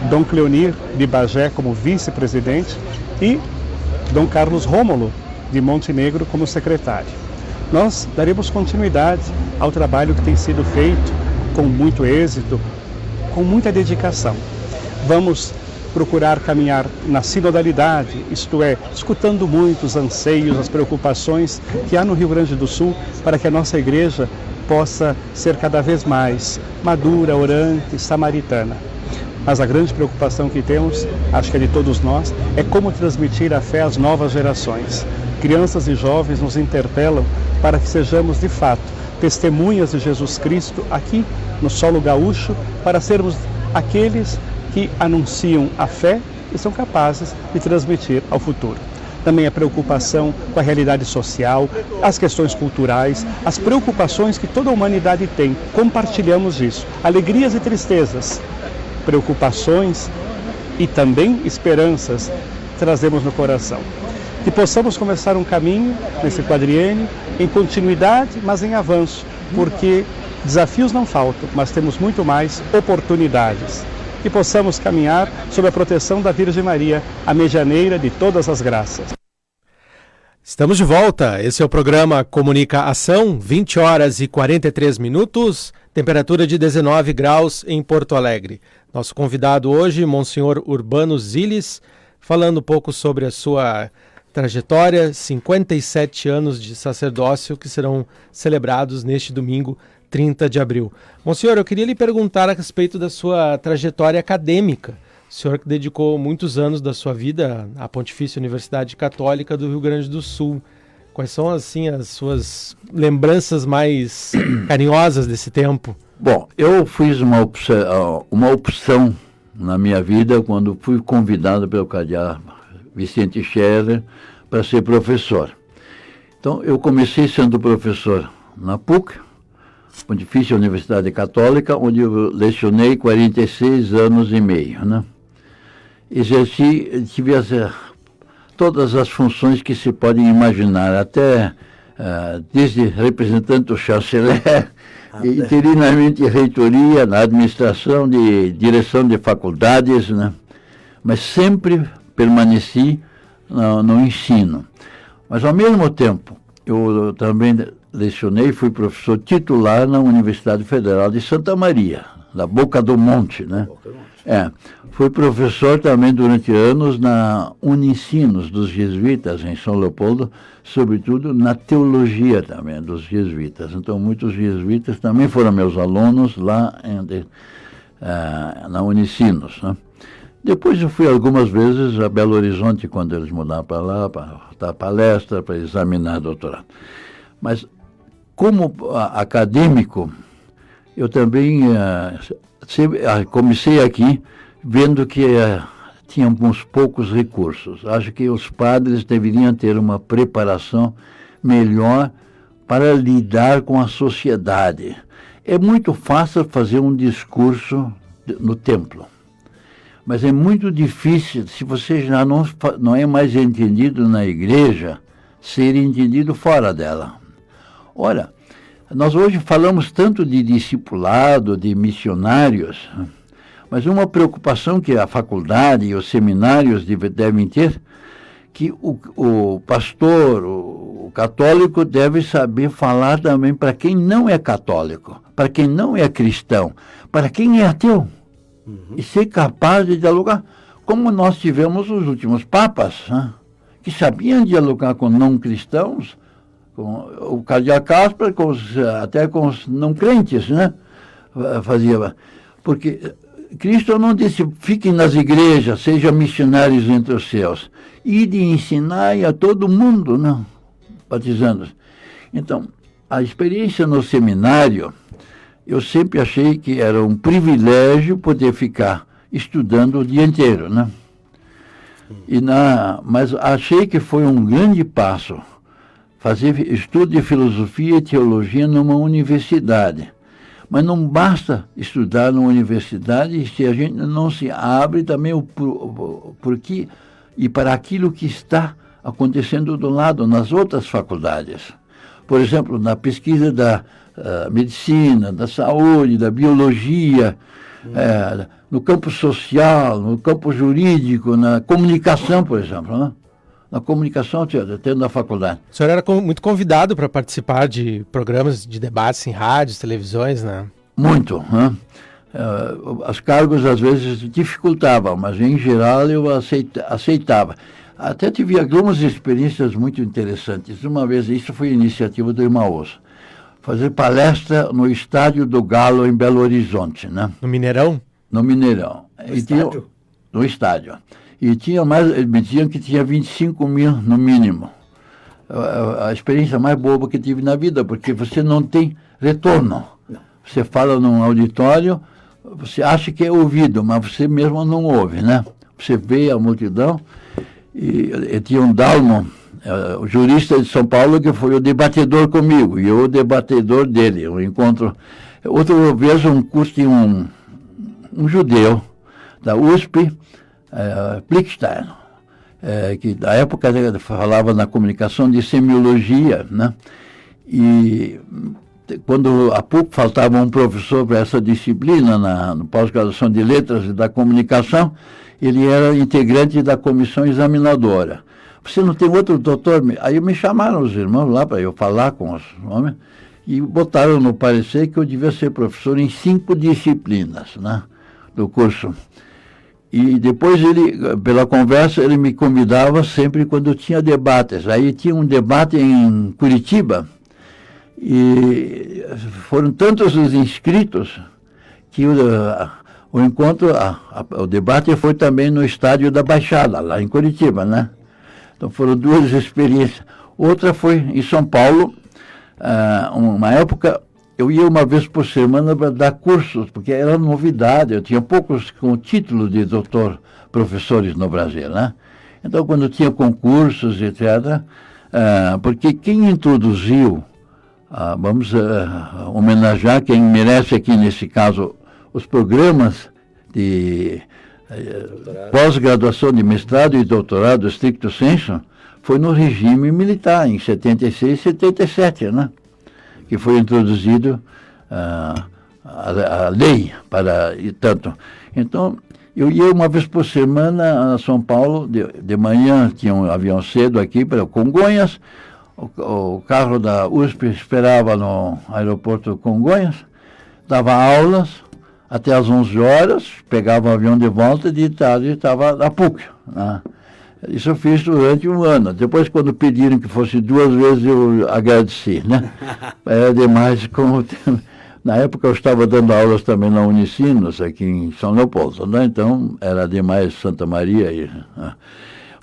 Dom Cleonir de Bagé como vice-presidente e Dom Carlos Rômulo de Montenegro como secretário. Nós daremos continuidade ao trabalho que tem sido feito com muito êxito, com muita dedicação. Vamos procurar caminhar na sinodalidade, isto é, escutando muito os anseios, as preocupações que há no Rio Grande do Sul para que a nossa igreja possa ser cada vez mais madura, orante, samaritana. Mas a grande preocupação que temos, acho que é de todos nós, é como transmitir a fé às novas gerações. Crianças e jovens nos interpelam para que sejamos, de fato, testemunhas de Jesus Cristo aqui no solo gaúcho, para sermos aqueles que anunciam a fé e são capazes de transmitir ao futuro. Também a preocupação com a realidade social, as questões culturais, as preocupações que toda a humanidade tem. Compartilhamos isso. Alegrias e tristezas, preocupações e também esperanças trazemos no coração. Que possamos começar um caminho nesse quadriênio em continuidade, mas em avanço, porque desafios não faltam, mas temos muito mais oportunidades. Que possamos caminhar sob a proteção da Virgem Maria, a medianeira de todas as graças. Estamos de volta. Esse é o programa Comunica Ação, 20 horas e 43 minutos, temperatura de 19 graus em Porto Alegre. Nosso convidado hoje, Monsenhor Urbano Zilis, falando um pouco sobre a sua trajetória, 57 anos de sacerdócio que serão celebrados neste domingo, 30 de abril. Monsenhor, eu queria lhe perguntar a respeito da sua trajetória acadêmica. O senhor que dedicou muitos anos da sua vida à Pontifícia Universidade Católica do Rio Grande do Sul. Quais são, assim, as suas lembranças mais carinhosas desse tempo? Bom, eu fiz uma opção na minha vida quando fui convidado pelo cardeal Vicente Scherer para ser professor. Então, eu comecei sendo professor na PUC, Pontifícia Universidade Católica, onde eu lecionei 46 anos e meio, né? Tive todas as funções que se podem imaginar, até desde representante do chanceler, interinamente reitoria, na administração de direção de faculdades, né? Mas sempre permaneci no ensino. Mas, ao mesmo tempo, eu também lecionei, fui professor titular na Universidade Federal de Santa Maria, na Boca do Monte, né? Fui professor também durante anos na Unicinos dos jesuítas em São Leopoldo, sobretudo na teologia também dos jesuítas. Então, muitos jesuítas também foram meus alunos lá na Unicinos, né? Depois eu fui algumas vezes a Belo Horizonte, quando eles mudaram para lá, para dar palestra, para examinar doutorado. Mas, como acadêmico, eu também comecei aqui vendo que tínhamos poucos recursos. Acho que os padres deveriam ter uma preparação melhor para lidar com a sociedade. É muito fácil fazer um discurso no templo, mas é muito difícil, se você já não é mais entendido na igreja, ser entendido fora dela. Ora, nós hoje falamos tanto de discipulado, de missionários, Mas uma preocupação que a faculdade e os seminários devem ter, que o pastor, o católico, deve saber falar também para quem não é católico, para quem não é cristão, para quem é ateu, e ser capaz de dialogar, como nós tivemos os últimos papas, né, que sabiam dialogar com não cristãos, com o cardeal Casper, até com os não crentes, né, fazia, porque Cristo não disse, fiquem nas igrejas, sejam missionários entre os céus. E de ensinar a todo mundo, não, batizando. Então, a experiência no seminário, eu sempre achei que era um privilégio poder ficar estudando o dia inteiro, né? Mas achei que foi um grande passo fazer estudo de filosofia e teologia numa universidade. Mas não basta estudar numa universidade se a gente não se abre também porque e para aquilo que está acontecendo do lado, nas outras faculdades. Por exemplo, na pesquisa da medicina, da saúde, da biologia, no campo social, no campo jurídico, na comunicação, por exemplo, né? Na comunicação, até na faculdade. O senhor era muito convidado para participar de programas de debates em rádios, televisões, né? Muito, né? Os cargos às vezes dificultavam, mas em geral eu aceitava. Até tive algumas experiências muito interessantes. Uma vez, isso foi iniciativa do Irmãos, fazer palestra no Estádio do Galo, em Belo Horizonte, né? No Mineirão? No Mineirão. No estádio. E tinha mais, me diziam que tinha 25 mil no mínimo. A experiência mais boba que tive na vida, porque você não tem retorno. Você fala num auditório, você acha que é ouvido, mas você mesmo não ouve, né? Você vê a multidão, e tinha um Dalmo, o jurista de São Paulo, que foi o debatedor comigo, e eu o debatedor dele, um encontro. Outra vez, um curso de um judeu da USP, Plickstein, que na época falava na comunicação de semiologia, né? E quando há pouco faltava um professor para essa disciplina na pós-graduação de letras e da comunicação, ele era integrante da comissão examinadora. Você não tem outro doutor? Aí me chamaram os irmãos lá para eu falar com os homens e botaram no parecer que eu devia ser professor em 5 disciplinas, né, do curso. E depois ele, pela conversa, ele me convidava sempre quando tinha debates. Aí tinha um debate em Curitiba, e foram tantos os inscritos que o encontro, o debate foi também no estádio da Baixada, lá em Curitiba, né? Então foram 2 experiências. Outra foi em São Paulo, uma época eu ia uma vez por semana para dar cursos, porque era novidade, eu tinha poucos com o título de doutor professores no Brasil, né? Então quando tinha concursos, etc., porque quem introduziu, vamos homenagear quem merece aqui nesse caso, os programas de pós-graduação de mestrado e doutorado stricto sensu, foi no regime militar, em 76 e 77, né? Que foi introduzido a lei para e tanto. Então, eu ia uma vez por semana a São Paulo, de manhã tinha um avião cedo aqui para Congonhas, o carro da USP esperava no aeroporto Congonhas, dava aulas até às 11 horas, pegava o avião de volta e de tarde estava na PUC, né? Isso eu fiz durante um ano. Depois, quando pediram que fosse 2 vezes, eu agradeci, né? Era demais. Na época eu estava dando aulas também na Unicinos, aqui em São Leopoldo, né? Então era demais Santa Maria. Né?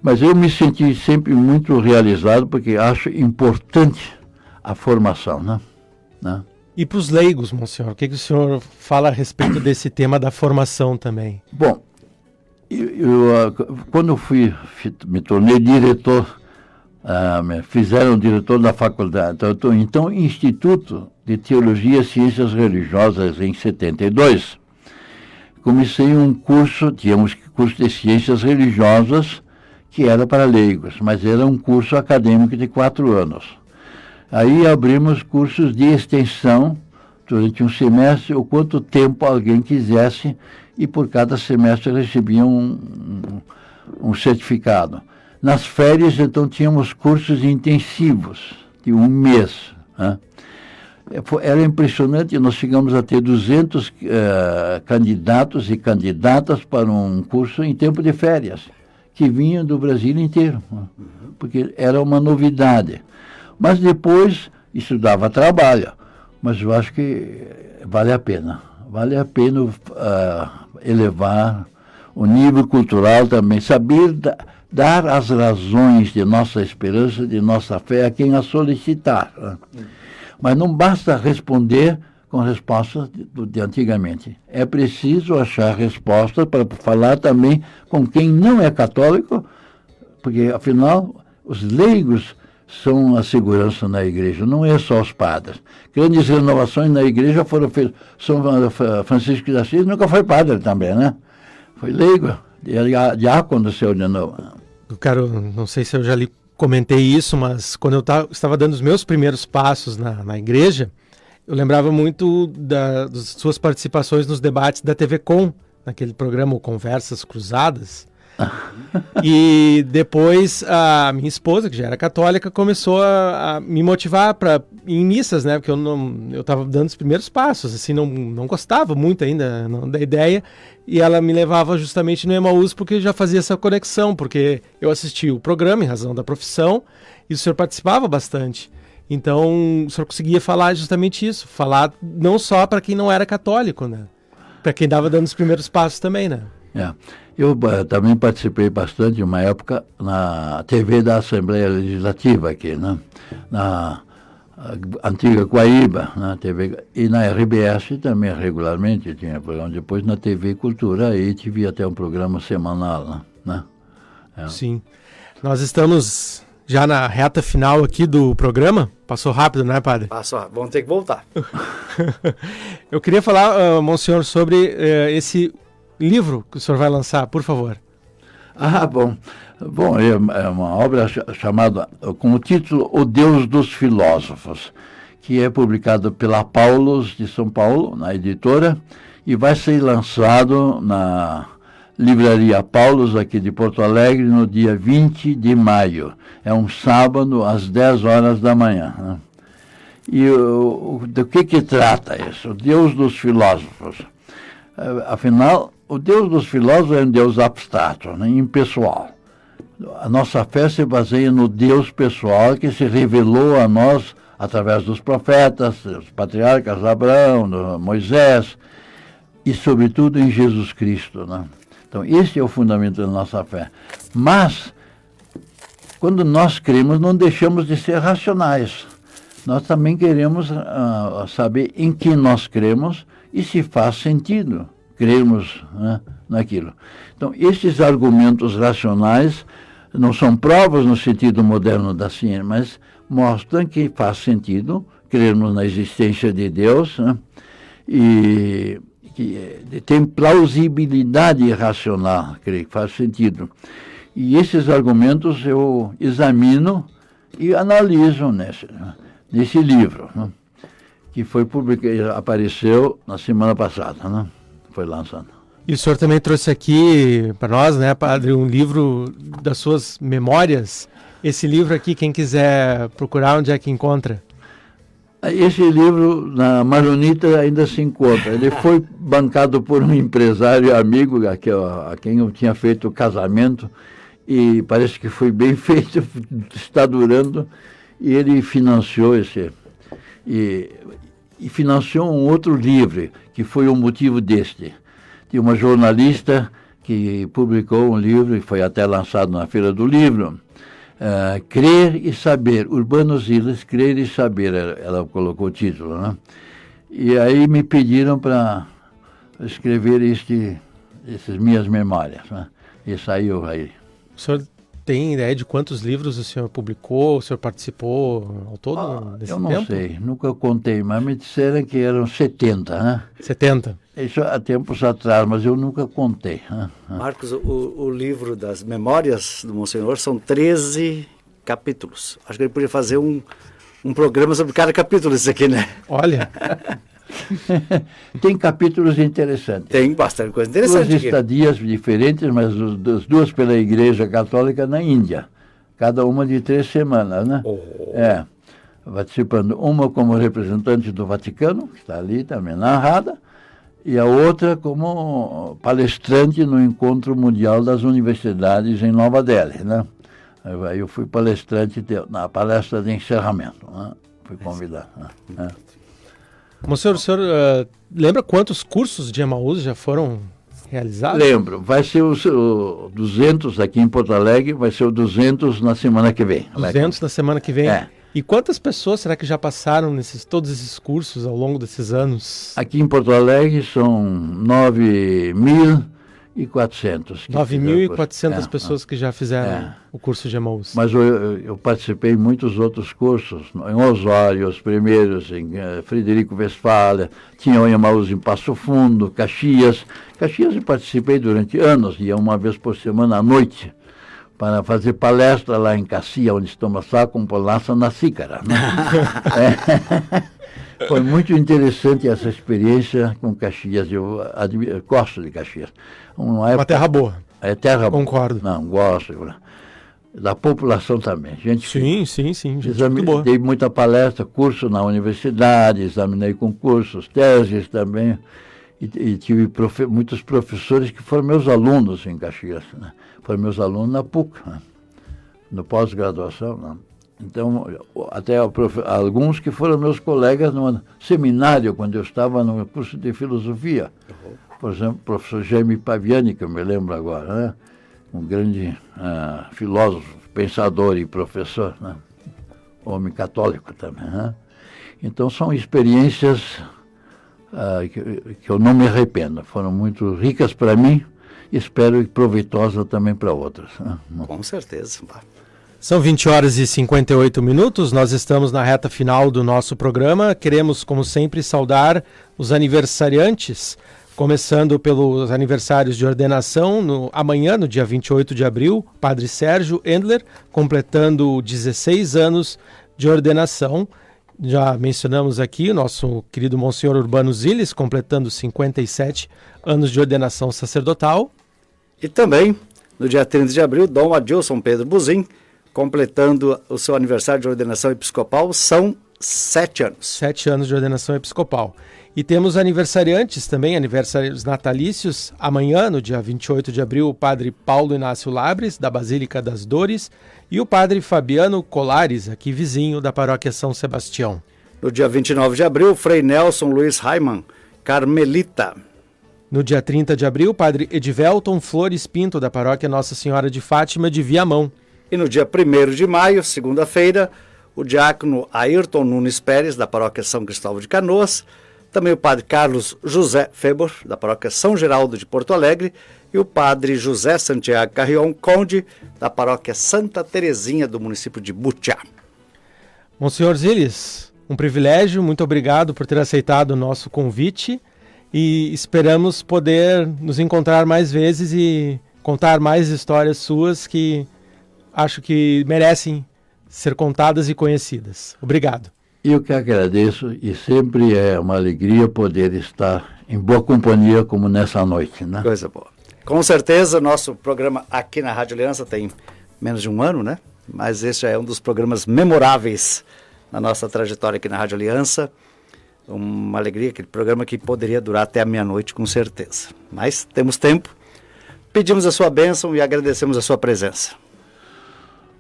Mas eu me senti sempre muito realizado, porque acho importante a formação, né? E para os leigos, Monsenhor, o que o senhor fala a respeito desse tema da formação também? Bom, quando eu me tornei diretor, me fizeram diretor da faculdade, então Instituto de Teologia e Ciências Religiosas, em 72, comecei um curso, tínhamos curso de Ciências Religiosas, que era para leigos, mas era um curso acadêmico de 4 anos. Aí abrimos cursos de extensão durante um semestre, o quanto tempo alguém quisesse, e por cada semestre recebia um certificado. Nas férias, então, tínhamos cursos intensivos, de um mês, né? Era impressionante, nós chegamos a ter 200 candidatos e candidatas para um curso em tempo de férias, que vinham do Brasil inteiro, né? Porque era uma novidade. Mas depois, isso dava trabalho, mas eu acho que vale a pena elevar o nível cultural também, saber dar as razões de nossa esperança, de nossa fé a quem a solicitar, né? Mas não basta responder com respostas de antigamente. É preciso achar respostas para falar também com quem não é católico, porque, afinal, os leigos são a segurança na igreja, não é só os padres. Grandes renovações na igreja foram feitas. São Francisco de Assis nunca foi padre também, né? Foi leigo, diácono se ordenou. Cara, não sei se eu já lhe comentei isso, mas quando eu estava dando os meus primeiros passos na igreja, eu lembrava muito das suas participações nos debates da TV Com, naquele programa Conversas Cruzadas. E depois a minha esposa, que já era católica, começou a me motivar para ir em missas, né? Porque eu estava dando os primeiros passos, assim, não gostava muito ainda da ideia, e ela me levava justamente no Emaús porque já fazia essa conexão, porque eu assistia o programa em razão da profissão e o senhor participava bastante. Então o senhor conseguia falar justamente isso, falar não só para quem não era católico, né? Para quem estava dando os primeiros passos também, né? Eu também participei bastante, uma época, na TV da Assembleia Legislativa aqui, né? Na antiga Guaíba, na TV, e na RBS também regularmente tinha programa. Depois na TV Cultura, aí tive até um programa semanal, né? Sim. Nós estamos já na reta final aqui do programa. Passou rápido, não é, padre? Passou rápido. Vamos ter que voltar. Eu queria falar, Monsenhor, sobre esse livro que o senhor vai lançar, por favor. Bom, é uma obra chamada, com o título O Deus dos Filósofos, que é publicado pela Paulus de São Paulo, na editora, e vai ser lançado na Livraria Paulus, aqui de Porto Alegre, no dia 20 de maio. É um sábado, às 10 horas da manhã, né? E do que trata isso? O Deus dos Filósofos. Afinal, o Deus dos filósofos é um Deus abstrato, né, impessoal. A nossa fé se baseia no Deus pessoal que se revelou a nós através dos profetas, dos patriarcas, Abraão, Moisés, e sobretudo em Jesus Cristo, né? Então, esse é o fundamento da nossa fé. Mas, quando nós cremos, não deixamos de ser racionais. Nós também queremos saber em que nós cremos e se faz sentido crermos, né, naquilo. Então, esses argumentos racionais não são provas no sentido moderno da ciência, mas mostram que faz sentido crermos na existência de Deus, né, e que tem plausibilidade racional, creio que faz sentido. E esses argumentos eu examino e analiso nesse livro, né, que foi publicado, apareceu na semana passada, né? Foi lançado. E o senhor também trouxe aqui para nós, né, padre, um livro das suas memórias. Esse livro aqui, quem quiser procurar, onde é que encontra? Esse livro, na Maronita, ainda se encontra. Ele foi bancado por um empresário amigo a quem eu tinha feito o casamento, e parece que foi bem feito, está durando, e ele financiou esse... E financiou um outro livro, que foi o motivo deste. De uma jornalista que publicou um livro, e foi até lançado na Feira do Livro, Crer e Saber, Urbano Siles, Crer e Saber, ela colocou o título, né? E aí me pediram para escrever essas minhas memórias, né? E saiu aí. O senhor tem ideia de quantos livros o senhor publicou, o senhor participou ao todo desse tempo? Eu não sei, nunca contei, mas me disseram que eram 70, né? 70? Isso há tempos atrás, mas eu nunca contei, né? Marcos, o livro das memórias do Monsenhor são 13 capítulos. Acho que ele podia fazer um programa sobre cada capítulo isso aqui, né? Olha, Tem capítulos interessantes. Tem bastante coisa Duas interessante aqui. estadias diferentes, mas as duas pela Igreja Católica na Índia. Cada uma de 3 semanas, né? Participando uma como representante do Vaticano, que está ali também narrada, e a outra como palestrante no Encontro Mundial das Universidades em Nova Delhi, né? Aí eu fui palestrante na palestra de encerramento, né? Fui convidado. Né? Monsenhor, o senhor lembra quantos cursos de Emaús já foram realizados? Lembro, vai ser o 200 aqui em Porto Alegre, vai ser o 200 na semana que vem. 200 na semana que vem? É. E quantas pessoas será que já passaram todos esses cursos ao longo desses anos? Aqui em Porto Alegre são 9.400. 9.400 pessoas que já fizeram o curso de Emaús. Mas eu participei em muitos outros cursos, em Osório, os primeiros, em Frederico Westphalen, tinha o Emaús em Passo Fundo, Caxias. Caxias eu participei durante anos, ia uma vez por semana à noite, para fazer palestra lá em Cacia, onde estamos lá com Polaça na xícara. Né? Foi muito interessante essa experiência com Caxias, eu gosto de Caxias. Uma terra boa. É terra boa. Concordo. Não, gosto. Da população também. Gente sim. Gente muito boa. Dei muita palestra, curso na universidade, examinei concursos, teses também. E tive muitos professores que foram meus alunos em Caxias, né? Foram meus alunos na PUC, né? No pós-graduação. Né? Então, até alguns que foram meus colegas no seminário, quando eu estava no curso de filosofia. Por exemplo, o professor Jaime Paviani, que eu me lembro agora, né? Um grande filósofo, pensador e professor, né? Homem católico também. Né? Então, são experiências que eu não me arrependo. Foram muito ricas para mim, espero que proveitosas também para outras. Né? Com certeza. São 20h58, nós estamos na reta final do nosso programa. Queremos, como sempre, saudar os aniversariantes, começando pelos aniversários de ordenação. Amanhã, no dia 28 de abril, Padre Sérgio Endler, completando 16 anos de ordenação. Já mencionamos aqui o nosso querido Monsenhor Urbano Ziles, completando 57 anos de ordenação sacerdotal. E também, no dia 30 de abril, Dom Adilson Pedro Buzin, completando o seu aniversário de ordenação episcopal, são 7 anos. 7 anos de ordenação episcopal. E temos aniversariantes também, aniversários natalícios. Amanhã, no dia 28 de abril, o Padre Paulo Inácio Labres, da Basílica das Dores, e o Padre Fabiano Colares, aqui vizinho da Paróquia São Sebastião. No dia 29 de abril, Frei Nelson Luiz Raiman, Carmelita. No dia 30 de abril, Padre Edivelton Flores Pinto, da Paróquia Nossa Senhora de Fátima, de Viamão. E no dia 1º de maio, segunda-feira, o diácono Ayrton Nunes Pérez, da Paróquia São Cristóvão de Canoas, também o Padre Carlos José Febor, da Paróquia São Geraldo de Porto Alegre, e o Padre José Santiago Carrion Conde, da Paróquia Santa Terezinha, do município de Butiá. Monsenhor Ziles, um privilégio, muito obrigado por ter aceitado o nosso convite e esperamos poder nos encontrar mais vezes e contar mais histórias suas que acho que merecem ser contadas e conhecidas. Obrigado. Eu que agradeço e sempre é uma alegria poder estar em boa companhia como nessa noite, né? Coisa boa. Com certeza, nosso programa aqui na Rádio Aliança tem menos de um ano, né? Mas esse é um dos programas memoráveis na nossa trajetória aqui na Rádio Aliança. Uma alegria, aquele programa que poderia durar até a meia-noite, com certeza. Mas temos tempo. Pedimos a sua bênção e agradecemos a sua presença.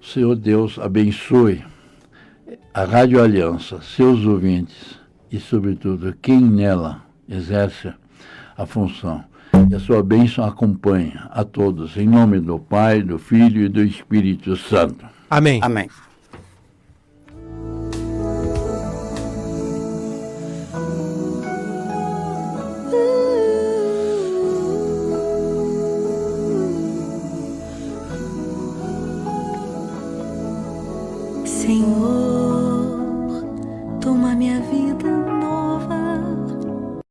Senhor Deus, abençoe a Rádio Aliança, seus ouvintes e, sobretudo, quem nela exerce a função. E a sua bênção acompanhe a todos, em nome do Pai, do Filho e do Espírito Santo. Amém. Amém. Senhor,